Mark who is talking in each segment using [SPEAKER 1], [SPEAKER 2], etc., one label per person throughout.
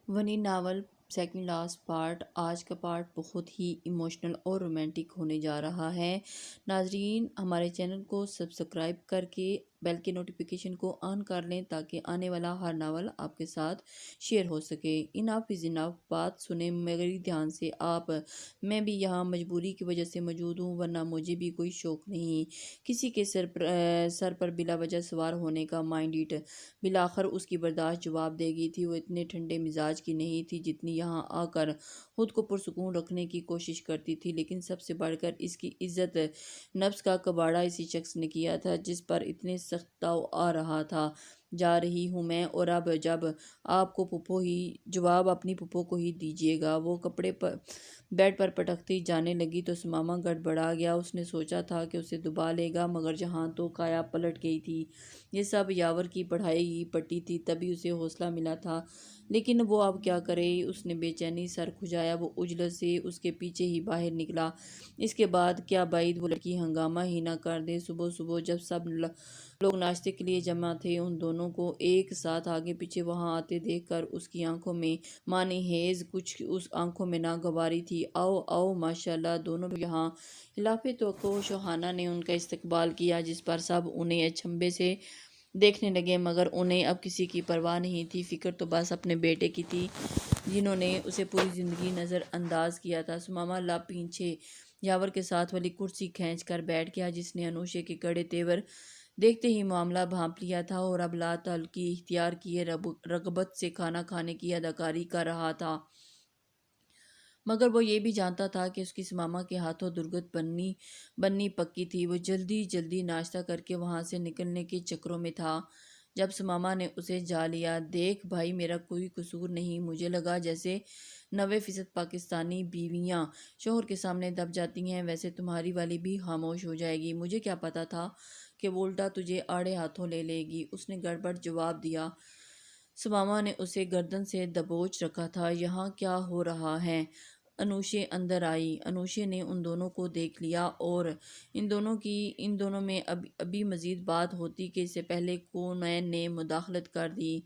[SPEAKER 1] ونی novel second last part. آج کا part بہت ہی ایموشنل اور رومانٹک ہونے جا رہا ہے۔ ناظرین، ہمارے چینل کو سبسکرائب کر کے بیل کے نوٹیفیکیشن کو آن کر لیں تاکہ آنے والا ہر ناول آپ کے ساتھ شیئر ہو سکے۔ اناف از اناف، بات سنیں میری دھیان سے آپ۔ میں بھی یہاں مجبوری کی وجہ سے موجود ہوں، ورنہ مجھے بھی کوئی شوق نہیں کسی کے سر پر بلا وجہ سوار ہونے کا۔ مائنڈ اٹ، بالآخر اس کی برداشت جواب دے گی تھی۔ وہ اتنے ٹھنڈے مزاج کی نہیں تھی جتنی یہاں آ کر خود کو پرسکون رکھنے کی کوشش کرتی تھی، لیکن سب سے بڑھ کر اس کی عزت نفس کا کباڑہ اسی شخص نے کیا تھا جس پر اتنے سخت تاؤ آ رہا تھا۔ جا رہی ہوں میں، اور اب جب آپ کو پھپھو ہی جواب اپنی پھپھو کو ہی دیجیے گا۔ وہ کپڑے بیڈ پر پٹکتی جانے لگی تو ثمامہ گڑبڑا گیا۔ اس نے سوچا تھا کہ اسے دبا لے گا، مگر جہاں تو کایا پلٹ گئی تھی۔ یہ سب یاور کی پڑھائی کی پٹی تھی، تبھی اسے حوصلہ ملا تھا، لیکن وہ اب کیا کرے؟ اس نے بے چینی سر کھجایا۔ وہ عجلت سے اس کے پیچھے ہی باہر نکلا۔ اس کے بعد کیا بعید وہ لڑکی ہنگامہ ہی نہ کر دے۔ صبح صبح جب سب لوگ ناشتے کے لیے جمع تھے، ان دونوں کو ایک ساتھ آگے پیچھے وہاں آتے دیکھ کر اس کی آنکھوں میں معنی خیز کچھ اس آنکھوں میں ناگواری تھی۔ آؤ آؤ، ماشاءاللہ، دونوں یہاں۔ خلاف توقع شوہانہ نے ان کا استقبال کیا، جس پر سب انہیں اچنبھے سے دیکھنے لگے، مگر انہیں اب کسی کی پرواہ نہیں تھی۔ فکر تو بس اپنے بیٹے کی تھی، جنہوں نے اسے پوری زندگی نظر انداز کیا تھا۔ ثمامہ لب پیچھے یاور کے ساتھ والی کرسی کھینچ کر بیٹھ گیا، جس نے انوشے کے کڑے تیور دیکھتے ہی معاملہ بھانپ لیا تھا اور اب لا تعلقی اختیار کیے رغبت سے کھانا کھانے کی اداکاری کر رہا تھا۔ مگر وہ یہ بھی جانتا تھا کہ اس کی ثمامہ کے ہاتھوں درگت بننی پکی تھی۔ وہ جلدی جلدی ناشتہ کر کے وہاں سے نکلنے کے چکروں میں تھا جب ثمامہ نے اسے جا لیا۔ دیکھ بھائی، میرا کوئی قصور نہیں۔ مجھے لگا جیسے 90% پاکستانی بیویاں شوہر کے سامنے دب جاتی ہیں، ویسے تمہاری والی بھی خاموش ہو جائے گی۔ مجھے کیا پتا تھا کہ وہ الٹا تجھے آڑے ہاتھوں لے لے گی، اس نے گڑبڑ جواب دیا۔ ثمامہ نے اسے گردن سے دبوچ رکھا تھا۔ یہاں کیا ہو رہا ہے؟ انوشے اندر آئی۔ انوشے نے ان دونوں کو دیکھ لیا اور ان دونوں میں ابھی مزید بات ہوتی کہ اس سے پہلے کونین نے مداخلت کر دی۔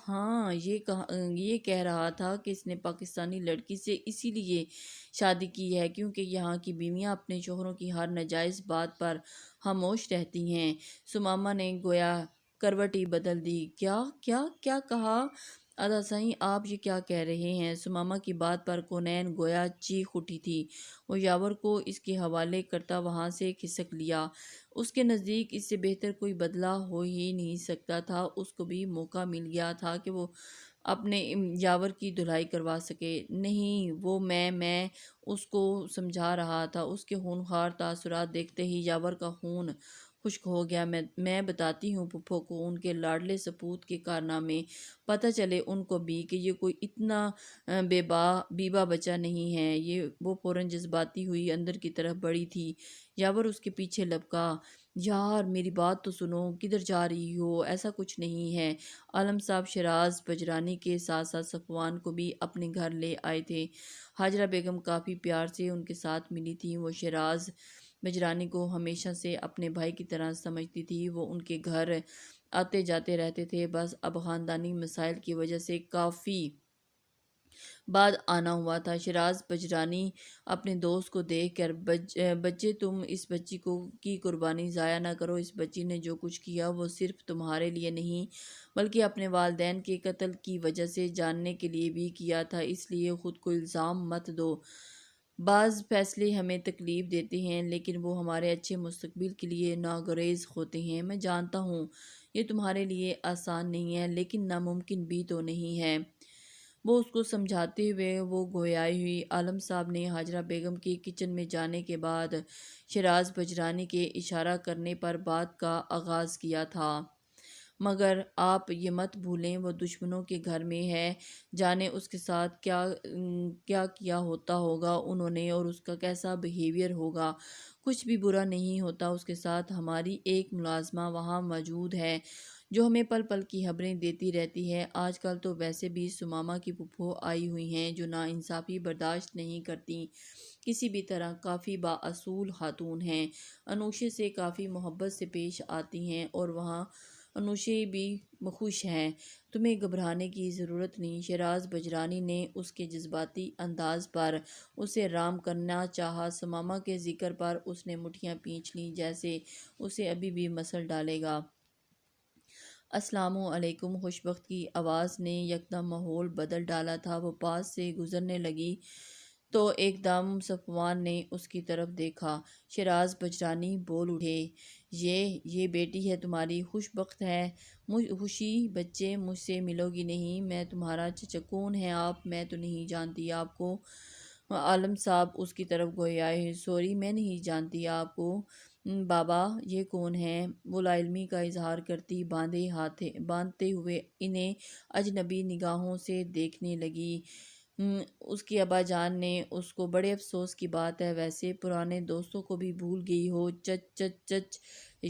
[SPEAKER 1] ہاں، یہ کہہ رہا تھا کہ اس نے پاکستانی لڑکی سے اسی لیے شادی کی ہے کیونکہ یہاں کی بیویاں اپنے شوہروں کی ہر ناجائز بات پر خاموش رہتی ہیں۔ ثمامہ نے گویا کروٹ ہی بدل دی۔ کیا کہا؟ ادا صحیح، آپ یہ کیا کہہ رہے ہیں؟ ثمامہ کی بات پر کونین گویا چیخ اٹھی تھی۔ وہ یاور کو اس کے حوالے کرتا وہاں سے کھسک لیا۔ اس کے نزدیک اس سے بہتر کوئی بدلہ ہو ہی نہیں سکتا تھا۔ اس کو بھی موقع مل گیا تھا کہ وہ اپنے یاور کی دھلائی کروا سکے۔ نہیں، وہ میں اس کو سمجھا رہا تھا۔ اس کے خونخوار تاثرات دیکھتے ہی یاور کا خون خشک ہو گیا۔ میں بتاتی ہوں پھپھو کو ان کے لاڈلے سپوت کے کارنامے، پتہ چلے ان کو بھی کہ یہ کوئی اتنا بیبا بچہ نہیں ہے۔ وہ فوراً جذباتی ہوئی اندر کی طرف بڑھی تھی۔ یاور اس کے پیچھے لپکا۔ یار میری بات تو سنو، کدھر جا رہی ہو؟ ایسا کچھ نہیں ہے۔ عالم صاحب شیراز بجرانی کے ساتھ ساتھ صفوان کو بھی اپنے گھر لے آئے تھے۔ ہاجرہ بیگم کافی پیار سے ان کے ساتھ ملی تھی۔ وہ شیراز بجرانی کو ہمیشہ سے اپنے بھائی کی طرح سمجھتی تھی۔ وہ ان کے گھر آتے جاتے رہتے تھے، بس اب خاندانی مسائل کی وجہ سے کافی بعد آنا ہوا تھا۔ شیراز بجرانی اپنے دوست کو دیکھ کر، بچے تم اس بچی کی قربانی ضائع نہ کرو۔ اس بچی نے جو کچھ کیا وہ صرف تمہارے لیے نہیں بلکہ اپنے والدین کے قتل کی وجہ سے جاننے کے لیے بھی کیا تھا، اس لیے خود کو الزام مت دو۔ بعض فیصلے ہمیں تکلیف دیتے ہیں لیکن وہ ہمارے اچھے مستقبل کے لیے ناگزیر ہوتے ہیں۔ میں جانتا ہوں یہ تمہارے لیے آسان نہیں ہے، لیکن ناممکن بھی تو نہیں ہے۔ وہ اس کو سمجھاتے ہوئے وہ گویائی ہوئی۔ عالم صاحب نے ہاجرہ بیگم کے کچن میں جانے کے بعد شیراز بجرانی کے اشارہ کرنے پر بات کا آغاز کیا تھا، مگر آپ یہ مت بھولیں وہ دشمنوں کے گھر میں ہے، جانے اس کے ساتھ کیا کیا ہوتا ہوگا انہوں نے، اور اس کا کیسا بیہیویئر ہوگا۔ کچھ بھی برا نہیں ہوتا اس کے ساتھ۔ ہماری ایک ملازمہ وہاں موجود ہے جو ہمیں پل پل کی خبریں دیتی رہتی ہے۔ آج کل تو ویسے بھی ثمامہ کی پھپھو آئی ہوئی ہیں جو ناانصافی برداشت نہیں کرتیں کسی بھی طرح۔ کافی بااصول خاتون ہیں، انوشے سے کافی محبت سے پیش آتی ہیں اور وہاں انوشے بھی خوش ہیں، تمہیں گھبرانے کی ضرورت نہیں۔ شہراز بجرانی نے اس کے جذباتی انداز پر اسے رام کرنا چاہا۔ ثمامہ کے ذکر پر اس نے مٹھیاں پینچ لیں جیسے اسے ابھی بھی مسل ڈالے گا۔ السلام علیکم۔ خوشبخت کی آواز نے یکدم ماحول بدل ڈالا تھا۔ وہ پاس سے گزرنے لگی تو ایک دم صفوان نے اس کی طرف دیکھا۔ شہراز بجرانی بول اٹھے، یہ بیٹی ہے تمہاری، خوش بخت ہے۔ خوشی بچے، مجھ سے ملو گی نہیں؟ میں تمہارا چچا۔ کون ہیں آپ؟ میں تو نہیں جانتی آپ کو۔ عالم صاحب اس کی طرف گویائے، سوری میں نہیں جانتی آپ کو۔ بابا یہ کون ہیں؟ وہ لا علمی کا اظہار کرتی باندھتے ہوئے انہیں اجنبی نگاہوں سے دیکھنے لگی۔ اس کی ابا جان نے اس کو، بڑے افسوس کی بات ہے، ویسے پرانے دوستوں کو بھی بھول گئی ہو۔ چچ چچ چچ،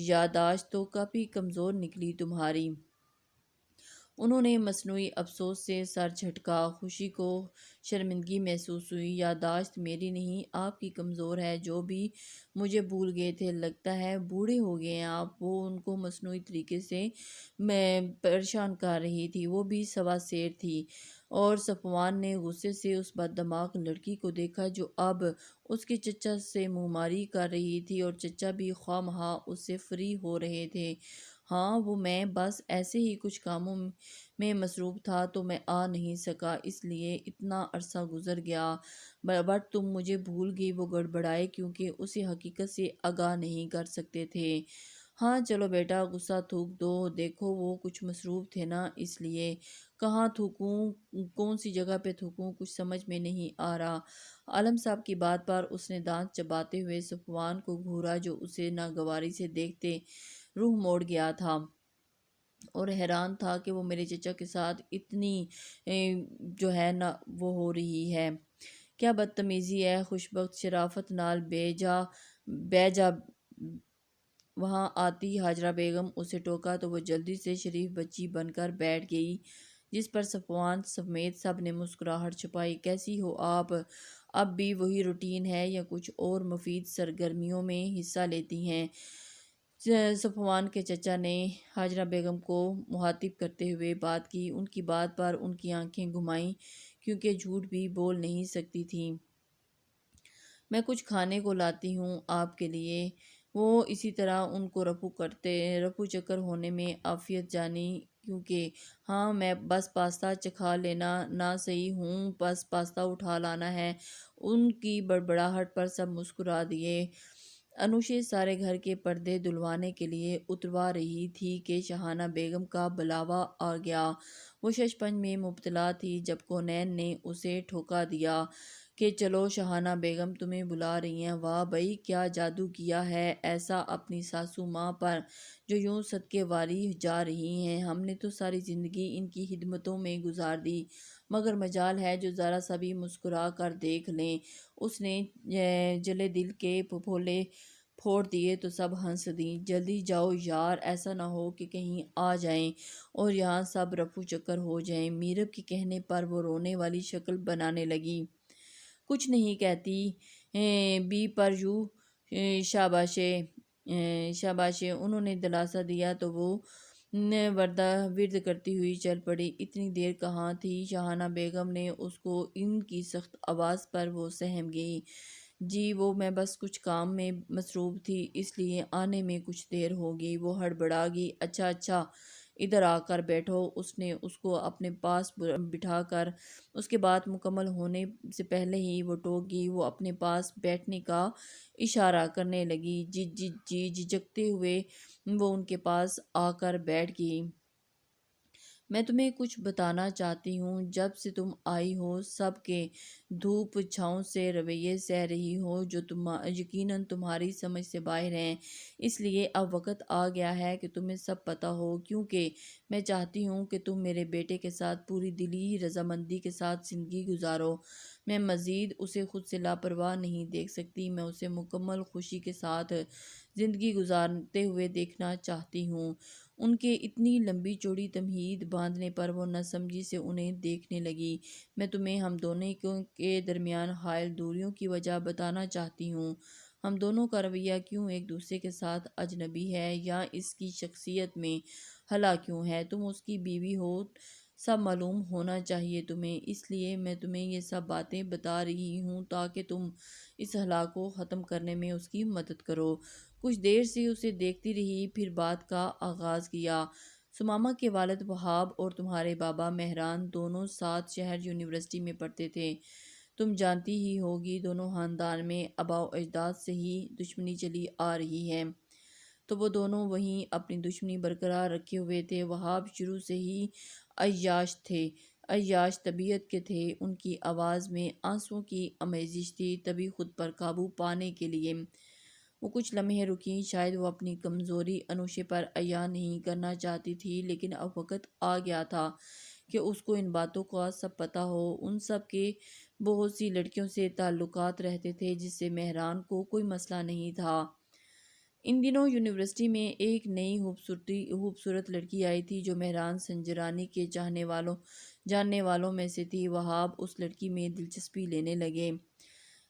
[SPEAKER 1] یادداشت تو کافی کمزور نکلی تمہاری۔ انہوں نے مصنوعی افسوس سے سر جھٹکا۔ خوشی کو شرمندگی محسوس ہوئی۔ یادداشت میری نہیں، آپ کی کمزور ہے۔ جو بھی مجھے بھول گئے تھے، لگتا ہے بوڑھے ہو گئے ہیں آپ۔ وہ ان کو مصنوعی طریقے سے میں پریشان کر رہی تھی، وہ بھی سوا سیر تھی۔ اور صفوان نے غصے سے اس بددماغ لڑکی کو دیکھا جو اب اس کے چچا سے منہ ماری کر رہی تھی، اور چچا بھی خواہ مخواہ اس سے فری ہو رہے تھے۔ ہاں، وہ میں بس ایسے ہی کچھ کاموں میں مصروف تھا تو میں آ نہیں سکا، اس لیے اتنا عرصہ گزر گیا۔ بٹ تم مجھے بھول گئی، وہ گڑبڑائے کیونکہ اسے حقیقت سے آگاہ نہیں کر سکتے تھے۔ ہاں چلو بیٹا، غصہ تھوک دو، دیکھو وہ کچھ مصروف تھے نا، اس لیے۔ کہاں تھوکوں، کون سی جگہ پہ تھوکوں، کچھ سمجھ میں نہیں آ رہا۔ عالم صاحب کی بات پر اس نے دانت چباتے ہوئے صفوان کو گھورا جو اسے ناگواری سے دیکھتے روح موڑ گیا تھا، اور حیران تھا کہ وہ میرے چچا کے ساتھ اتنی جو ہے نا وہ ہو رہی ہے، کیا بدتمیزی ہے۔ خوشبخت شرافت نال بے جا وہاں آتی حاجرہ بیگم اسے ٹوکا تو وہ جلدی سے شریف بچی بن کر بیٹھ گئی، جس پر صفوان سمیت سب نے مسکراہٹ چھپائی۔ کیسی ہو آپ؟ اب بھی وہی روٹین ہے یا کچھ اور مفید سرگرمیوں میں حصہ لیتی ہیں؟ صفوان کے چچا نے حاجرہ بیگم کو مخاطب کرتے ہوئے بات کی۔ ان کی بات پر ان کی آنکھیں گھمائیں کیونکہ جھوٹ بھی بول نہیں سکتی تھیں۔ میں کچھ کھانے کو لاتی ہوں آپ کے لیے۔ وہ اسی طرح ان کو رفو چکر ہونے میں عافیت جانی کیونکہ ہاں میں بس پاستا چکھا لینا نہ صحیح ہوں، بس پاستا اٹھا لانا ہے۔ ان کی بڑبڑاہٹ پر سب مسکرا دیے۔ انوشے سارے گھر کے پردے دھلوانے کے لیے اتروا رہی تھی کہ شاہانہ بیگم کا بلاوا آ گیا۔ وہ ششپنج میں مبتلا تھی جب کونین نے اسے ٹھوکا دیا کہ چلو شاہانہ بیگم تمہیں بلا رہی ہیں۔ واہ بھئی، کیا جادو کیا ہے ایسا اپنی ساسو ماں پر جو یوں صدقے واری جا رہی ہیں۔ ہم نے تو ساری زندگی ان کی خدمتوں میں گزار دی، مگر مجال ہے جو ذرا سا بھی مسکرا کر دیکھ لیں۔ اس نے جلے دل کے پھپھولے پھوڑ دیے تو سب ہنس دیں۔ جلدی جاؤ یار، ایسا نہ ہو کہ کہیں آ جائیں اور یہاں سب رفو چکر ہو جائیں۔ میرب کے کہنے پر وہ رونے والی شکل بنانے لگی۔ کچھ نہیں کہتی بی پر یوں شاباشے۔ انہوں نے دلاسا دیا تو وہ ورد کرتی ہوئی چل پڑی۔ اتنی دیر کہاں تھی شاہانہ بیگم نے اس کو ان کی سخت آواز پر وہ سہم گئی۔ جی وہ میں بس کچھ کام میں مصروف تھی، اس لیے آنے میں کچھ دیر ہوگی۔ وہ ہڑبڑا گئی۔ اچھا اچھا، ادھر آ کر بیٹھو۔ اس نے اس کو اپنے پاس بٹھا کر اس کے بات مکمل ہونے سے پہلے ہی وہ ٹوک گئی۔ وہ اپنے پاس بیٹھنے کا اشارہ کرنے لگی۔ جی جھجکتے ہوئے وہ ان کے پاس آ کر بیٹھ گئی۔ میں تمہیں کچھ بتانا چاہتی ہوں۔ جب سے تم آئی ہو سب کے دھوپ چھاؤں سے رویے سہ رہی ہو جو یقیناً تمہاری سمجھ سے باہر ہیں، اس لیے اب وقت آ گیا ہے کہ تمہیں سب پتہ ہو، کیونکہ میں چاہتی ہوں کہ تم میرے بیٹے کے ساتھ پوری دلی رضامندی کے ساتھ زندگی گزارو۔ میں مزید اسے خود سے لاپرواہ نہیں دیکھ سکتی، میں اسے مکمل خوشی کے ساتھ زندگی گزارتے ہوئے دیکھنا چاہتی ہوں۔ ان کے اتنی لمبی چوڑی تمہید باندھنے پر وہ نہ سمجھی سے انہیں دیکھنے لگی۔ میں تمہیں ہم دونوں کے درمیان حائل دوریوں کی وجہ بتانا چاہتی ہوں۔ ہم دونوں کا رویہ کیوں ایک دوسرے کے ساتھ اجنبی ہے، یا اس کی شخصیت میں ہلا کیوں ہے؟ تم اس کی بیوی ہو، سب معلوم ہونا چاہیے تمہیں، اس لیے میں تمہیں یہ سب باتیں بتا رہی ہوں تاکہ تم اس ہلا کو ختم کرنے میں اس کی مدد کرو۔ کچھ دیر سے اسے دیکھتی رہی، پھر بات کا آغاز کیا۔ سمامہ کے والد وہاب اور تمہارے بابا مہران دونوں ساتھ شہر یونیورسٹی میں پڑھتے تھے۔ تم جانتی ہی ہوگی دونوں خاندان میں آباء و اجداد سے ہی دشمنی چلی آ رہی ہے، تو وہ دونوں وہیں اپنی دشمنی برقرار رکھے ہوئے تھے۔ وہاب شروع سے ہی عیاش تھے، عیاش طبیعت کے تھے، ان کی آواز میں آنسوؤں کی آمیزش تھی۔ تبھی خود پر قابو پانے کے لیے وہ کچھ لمحے رکیں، شاید وہ اپنی کمزوری انوشے پر عیاں نہیں کرنا چاہتی تھی، لیکن اب وقت آ گیا تھا کہ اس کو ان باتوں کا سب پتہ ہو۔ ان سب کے بہت سی لڑکیوں سے تعلقات رہتے تھے جس سے مہران کو کوئی مسئلہ نہیں تھا۔ ان دنوں یونیورسٹی میں ایک نئی خوبصورت لڑکی آئی تھی جو مہران سنجرانی کے جاننے والوں میں سے تھی۔ وہاب اس لڑکی میں دلچسپی لینے لگے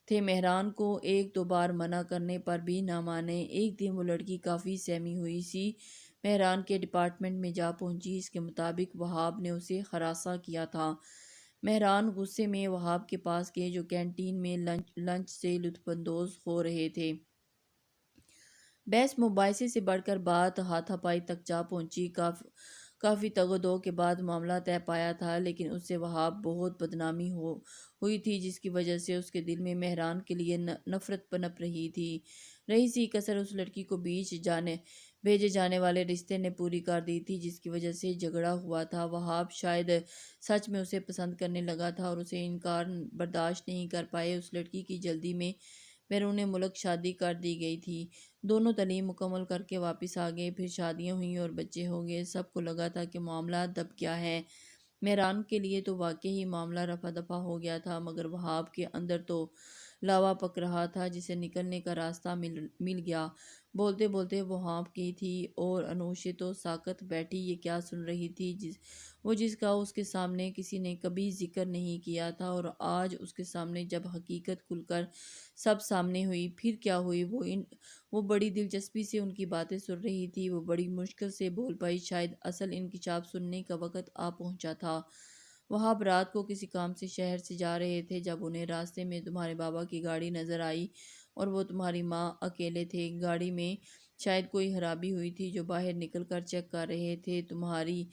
[SPEAKER 1] تھے، مہران کو ایک دو بار منع کرنے پر بھی نہ مانے۔ ایک دن وہ لڑکی کافی سہمی ہوئی سی مہران کے ڈپارٹمنٹ میں جا پہنچی۔ اس کے مطابق وہاب نے اسے ہراساں کیا تھا۔ مہران غصے میں وہاب کے پاس گئے جو کینٹین میں لنچ سے لطف اندوز ہو رہے تھے۔ بحث مباحثے سے بڑھ کر بات ہاتھا پائی تک جا پہنچی۔ کافی تگ و دو کے بعد معاملہ طے پایا تھا، لیکن اس سے وہاب بہت بدنامی ہوئی تھی جس کی وجہ سے اس کے دل میں مہران کے لیے نفرت پنپ رہی تھی۔ رہی سی کسر اس لڑکی کو بھیجے جانے والے رشتے نے پوری کر دی تھی جس کی وجہ سے جھگڑا ہوا تھا۔ وہاب شاید سچ میں اسے پسند کرنے لگا تھا اور اسے انکار برداشت نہیں کر پائے۔ اس لڑکی کی جلدی میں بیرون ملک شادی کر دی گئی تھی۔ دونوں تعلیم مکمل کر کے واپس آ گئے، پھر شادیاں ہوئیں اور بچے ہو گئے۔ سب کو لگا تھا کہ معاملہ دب گیا ہے۔ مہران کے لیے تو واقعی معاملہ رفع دفع ہو گیا تھا، مگر وہاب کے اندر تو لاوا پک رہا تھا جسے نکلنے کا راستہ مل گیا۔ بولتے بولتے وہاب کی تھی اور انوشے تو ساکت بیٹھی یہ کیا سن رہی تھی جس کا اس کے سامنے کسی نے کبھی ذکر نہیں کیا تھا، اور آج اس کے سامنے جب حقیقت کھل کر سب سامنے ہوئی، پھر کیا ہوئی؟ وہ بڑی دلچسپی سے ان کی باتیں سن رہی تھی۔ وہ بڑی مشکل سے بول پائی، شاید اصل انکشاف سننے کا وقت آ پہنچا تھا۔ وہاب رات کو کسی کام سے شہر سے جا رہے تھے جب انہیں راستے میں تمہارے بابا کی گاڑی نظر آئی اور وہ تمہاری ماں اکیلے تھے۔ گاڑی میں شاید کوئی خرابی ہوئی تھی جو باہر نکل کر چیک کر رہے تھے۔ تمہاری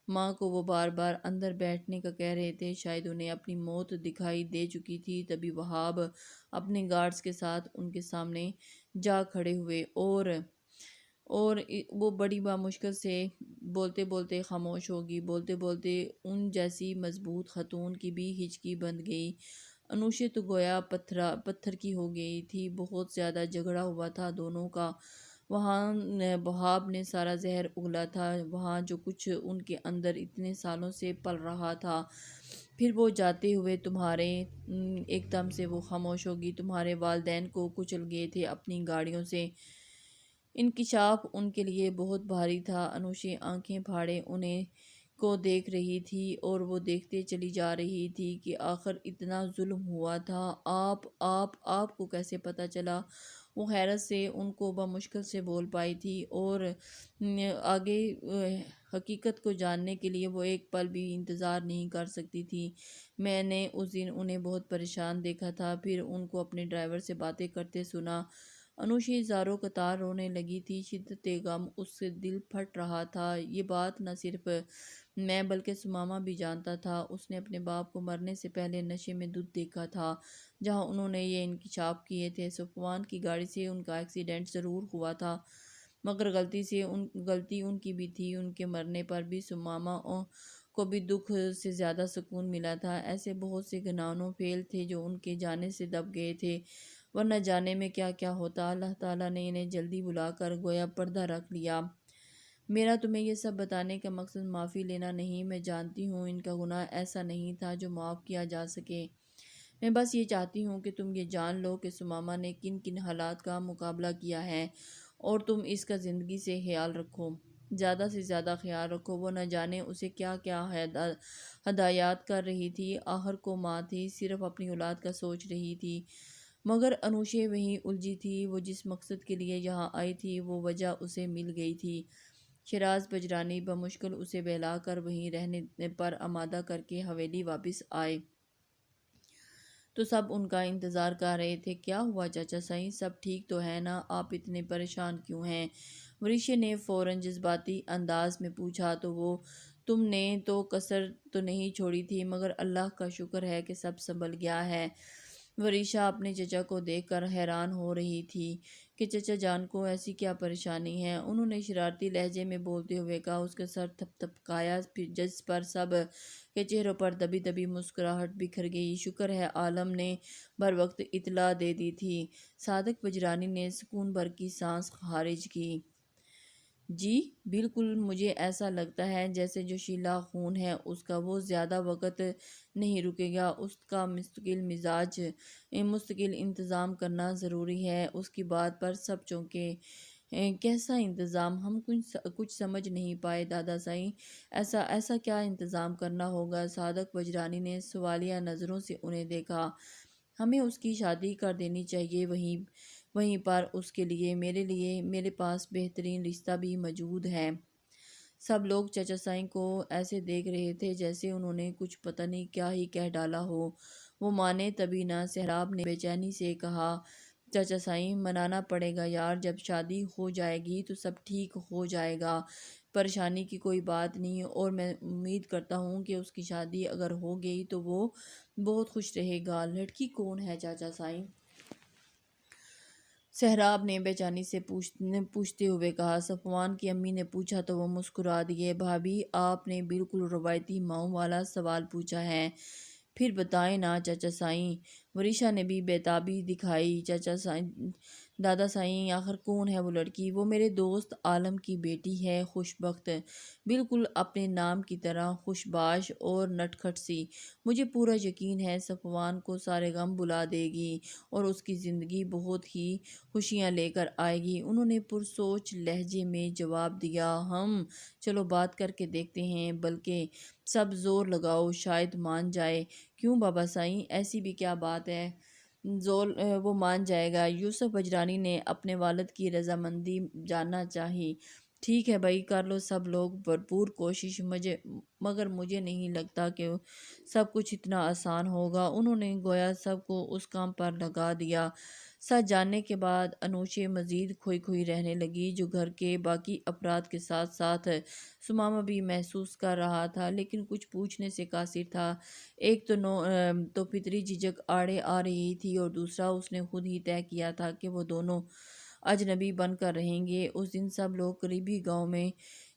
[SPEAKER 1] ماں کو وہ بار بار اندر بیٹھنے کا کہہ رہے تھے، شاید انہیں اپنی موت دکھائی دے چکی تھی۔ تبھی وہاب اپنے گارڈز کے ساتھ ان کے سامنے جا کھڑے ہوئے اور وہ بڑی بمشکل سے بولتے بولتے خاموش ہوگی۔ بولتے بولتے ان جیسی مضبوط خاتون کی بھی ہچکی بند گئی۔ انوشے تو گویا پتھر کی ہو گئی تھی۔ بہت زیادہ جھگڑا ہوا تھا دونوں کا۔ وہاں وہاب نے سارا زہر اگلا تھا، وہاں جو کچھ ان کے اندر اتنے سالوں سے پل رہا تھا۔ پھر وہ جاتے ہوئے ایک دم سے وہ خاموش ہوگی۔ تمہارے والدین کو کچل گئے تھے اپنی گاڑیوں سے۔ انکشاف ان کے لیے بہت بھاری تھا۔ انوشے آنکھیں پھاڑے انہیں کو دیکھ رہی تھی اور وہ دیکھتے چلی جا رہی تھی کہ آخر اتنا ظلم ہوا تھا، آپ کو کیسے پتہ چلا؟ وہ حیرت سے ان کو بمشکل سے بول پائی تھی، اور آگے حقیقت کو جاننے کے لیے وہ ایک پل بھی انتظار نہیں کر سکتی تھی۔ میں نے اس دن انہیں بہت پریشان دیکھا تھا، پھر ان کو اپنے ڈرائیور سے باتیں کرتے سنا۔ انوشی زاروں قطار رونے لگی تھی، شدت غم اس سے دل پھٹ رہا تھا۔ یہ بات نہ صرف میں بلکہ سمامہ بھی جانتا تھا۔ اس نے اپنے باپ کو مرنے سے پہلے نشے میں دھت دیکھا تھا جہاں انہوں نے یہ انکشاف کیے تھے۔ صفوان کی گاڑی سے ان کا ایکسیڈنٹ ضرور ہوا تھا، مگر غلطی ان کی بھی تھی۔ ان کے مرنے پر بھی سمامہ کو بھی دکھ سے زیادہ سکون ملا تھا۔ ایسے بہت سے گناہوں فعل تھے جو ان کے جانے سے دب گئے تھے، ورنہ جانے میں کیا کیا ہوتا۔ اللہ تعالیٰ نے انہیں جلدی بلا کر گویا پردہ رکھ لیا۔ میرا تمہیں یہ سب بتانے کا مقصد معافی لینا نہیں۔ میں جانتی ہوں ان کا گناہ ایسا نہیں تھا جو معاف کیا جا سکے۔ میں بس یہ چاہتی ہوں کہ تم یہ جان لو کہ سمامہ نے کن کن حالات کا مقابلہ کیا ہے، اور تم اس کا زندگی سے خیال رکھو، زیادہ سے زیادہ خیال رکھو۔ وہ نہ جانے اسے کیا کیا ہدایات کر رہی تھی۔ آخر کو ماں تھی، صرف اپنی اولاد کا سوچ رہی تھی، مگر انوشے وہیں الجھی تھی۔ وہ جس مقصد کے لیے یہاں آئی تھی وہ وجہ اسے مل گئی تھی۔ شیراز بجرانی بمشکل اسے بہلا کر وہیں رہنے پر آمادہ کر کے حویلی واپس آئے تو سب ان کا انتظار کر رہے تھے۔ کیا ہوا چاچا سائیں، سب ٹھیک تو ہے نا؟ آپ اتنے پریشان کیوں ہیں؟ وریشا نے فوراً جذباتی انداز میں پوچھا۔ تو وہ تم نے تو کسر تو نہیں چھوڑی تھی، مگر اللہ کا شکر ہے کہ سب سنبھل گیا ہے۔ وریشا اپنے چچا کو دیکھ کر حیران ہو رہی تھی کہ چچا جان کو ایسی کیا پریشانی ہے۔ انہوں نے شرارتی لہجے میں بولتے ہوئے کہا۔ اس کا سر تھپ تھپکایا جس پر سب کے چہروں پر دبی دبی مسکراہٹ بکھر گئی۔ شکر ہے عالم نے بروقت اطلاع دے دی تھی۔ صادق بجرانی نے سکون بھر کی سانس خارج کی۔ جی بالکل، مجھے ایسا لگتا ہے جیسے جو شیلا خون ہے اس کا وہ زیادہ وقت نہیں رکے گا۔ اس کا مستقل مزاج، مستقل انتظام کرنا ضروری ہے۔ اس کی بات پر سب چونکے۔ کیسا انتظام؟ ہم کچھ سمجھ نہیں پائے دادا سائیں۔ ایسا کیا انتظام کرنا ہوگا؟ صادق بجرانی نے سوالیہ نظروں سے انہیں دیکھا۔ ہمیں اس کی شادی کر دینی چاہیے وہیں پر۔ اس کے لیے میرے پاس بہترین رشتہ بھی موجود ہے۔ سب لوگ چچا سائیں کو ایسے دیکھ رہے تھے جیسے انہوں نے کچھ پتہ نہیں کیا ہی کہہ ڈالا ہو۔ وہ مانے تبھی نہ۔ سہراب نے بے چینی سے کہا۔ چچا سائیں، منانا پڑے گا یار، جب شادی ہو جائے گی تو سب ٹھیک ہو جائے گا، پریشانی کی کوئی بات نہیں۔ اور میں امید کرتا ہوں کہ اس کی شادی اگر ہو گئی تو وہ بہت خوش رہے گا۔ لڑکی کون ہے چاچا سائیں؟ سہراب نے بے چینی سے پوچھتے ہوئے کہا۔ صفوان کی امی نے پوچھا تو وہ مسکرا دیے۔ بھابھی، آپ نے بالکل روایتی ماؤں والا سوال پوچھا ہے، پھر بتائیں نا چچا سائیں۔ وریشا نے بھی بےتابی دکھائی۔ چچا سائیں، دادا سائیں، آخر کون ہے وہ لڑکی؟ وہ میرے دوست عالم کی بیٹی ہے، خوش بخت، بالکل اپنے نام کی طرح خوش باش اور نٹکھٹ سی۔ مجھے پورا یقین ہے صفوان کو سارے غم بھلا دے گی اور اس کی زندگی بہت ہی خوشیاں لے کر آئے گی۔ انہوں نے پرسوچ لہجے میں جواب دیا۔ چلو بات کر کے دیکھتے ہیں، بلکہ سب زور لگاؤ، شاید مان جائے۔ کیوں بابا سائیں، ایسی بھی کیا بات ہے؟ وہ مان جائے گا۔ یوسف بجرانی نے اپنے والد کی رضامندی جاننا چاہی۔ ٹھیک ہے بھائی، کر لو سب لوگ بھرپور کوشش، مگر مجھے نہیں لگتا کہ سب کچھ اتنا آسان ہوگا۔ انہوں نے گویا سب کو اس کام پر لگا دیا۔ سچ جاننے کے بعد انوشے مزید کھوئی کھوئی رہنے لگی، جو گھر کے باقی افراد کے ساتھ ساتھ سمامہ بھی محسوس کر رہا تھا، لیکن کچھ پوچھنے سے قاصر تھا۔ ایک تو فطری جھجک آڑے آ رہی تھی، اور دوسرا اس نے خود ہی طے کیا تھا کہ وہ دونوں اجنبی بن کر رہیں گے۔ اس دن سب لوگ قریبی گاؤں میں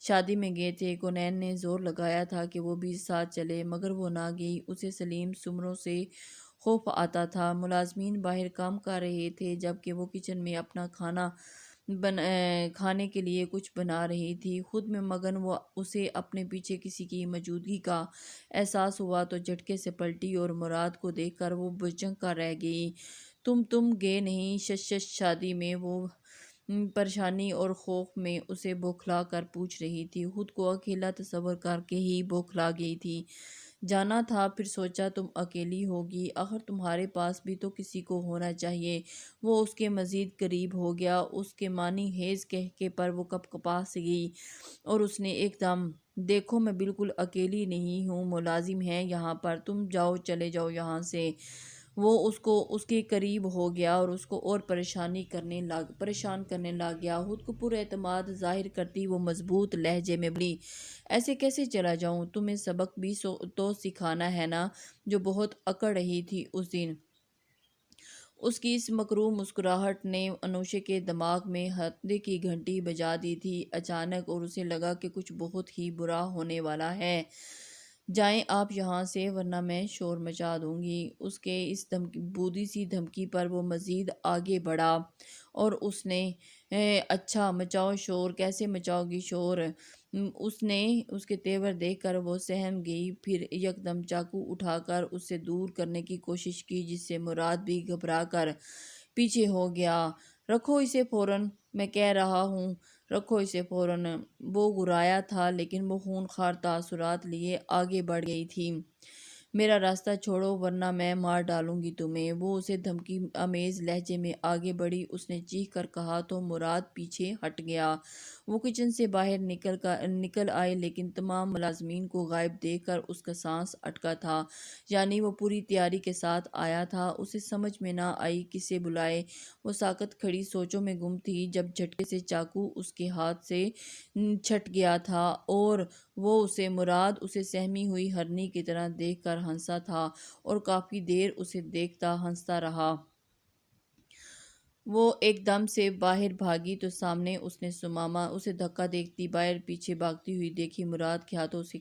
[SPEAKER 1] شادی میں گئے تھے۔ کونین نے زور لگایا تھا کہ وہ بھی ساتھ چلے، مگر وہ نہ گئی۔ اسے سلیم سمروں سے خوف آتا تھا۔ ملازمین باہر کام کر رہے تھے، جبکہ وہ کچن میں اپنا کھانے کے لیے کچھ بنا رہی تھی، خود میں مگن۔ اسے اپنے پیچھے کسی کی موجودگی کا احساس ہوا تو جھٹکے سے پلٹی اور مراد کو دیکھ کر وہ بھنجکا رہ گئی۔ تم گئے نہیں شش شادی میں؟ وہ پریشانی اور خوف میں اسے بوکھلا کر پوچھ رہی تھی، خود کو اکیلا تصور کر کے ہی بوکھلا گئی تھی۔ جانا تھا، پھر سوچا تم اکیلی ہوگی، آخر تمہارے پاس بھی تو کسی کو ہونا چاہیے۔ وہ اس کے مزید قریب ہو گیا۔ اس کے معنی خیز کہکے پر وہ کپ کپا سی گئی، اور اس نے ایک دم، دیکھو میں بالکل اکیلی نہیں ہوں، ملازم ہیں یہاں پر، تم جاؤ، چلے جاؤ یہاں سے۔ وہ اس کے قریب ہو گیا اور اس کو اور پریشان کرنے لگ گیا۔ خود کو پر اعتماد ظاہر کرتی وہ مضبوط لہجے میں بولی، ایسے کیسے چلا جاؤں؟ تمہیں سبق بھی تو سکھانا ہے نا؟ جو بہت اکڑ رہی تھی اس دن۔ اس کی اس مکروہ مسکراہٹ نے انوشے کے دماغ میں ہتھے کی گھنٹی بجا دی تھی اچانک، اور اسے لگا کہ کچھ بہت ہی برا ہونے والا ہے۔ جائیں آپ یہاں سے، ورنہ میں شور مچا دوں گی۔ اس کے اس بودھی سی دھمکی پر وہ مزید آگے بڑھا، اور اس نے اچھا مچاؤ شور، کیسے مچاؤ گی شور؟ اس کے تیور دیکھ کر وہ سہم گئی، پھر یکدم چاقو اٹھا کر اس سے دور کرنے کی کوشش کی، جس سے مراد بھی گھبرا کر پیچھے ہو گیا۔ رکھو اسے فوراً، میں کہہ رہا ہوں، رکھو اسے فوراً۔ وہ گھبرایا تھا، لیکن وہ خونخوار تاثرات لیے آگے بڑھ گئی تھی۔ میرا راستہ چھوڑو ورنہ میں مار ڈالوں گی تمہیں۔ وہ اسے دھمکی آمیز لہجے میں آگے بڑھی۔ اس نے چیخ کر کہا تو مراد پیچھے ہٹ گیا۔ وہ کچن سے باہر نکل آئے لیکن تمام ملازمین کو غائب دیکھ کر اس کا سانس اٹکا تھا، یعنی وہ پوری تیاری کے ساتھ آیا تھا۔ اسے سمجھ میں نہ آئی کسے بلائے۔ وہ ساکت کھڑی سوچوں میں گم تھی جب جھٹکے سے چاقو اس کے ہاتھ سے چھٹ گیا تھا اور مراد اسے سہمی ہوئی ہرنی کی طرح دیکھ کر ہنسا تھا اور کافی دیر اسے دیکھتا ہنستا رہا۔ وہ ایک دم سے باہر بھاگی تو سامنے اس نے سماما اسے دھکا دیتی باہر پیچھے بھاگتی ہوئی دیکھی۔ مراد کے ہاتھوں سے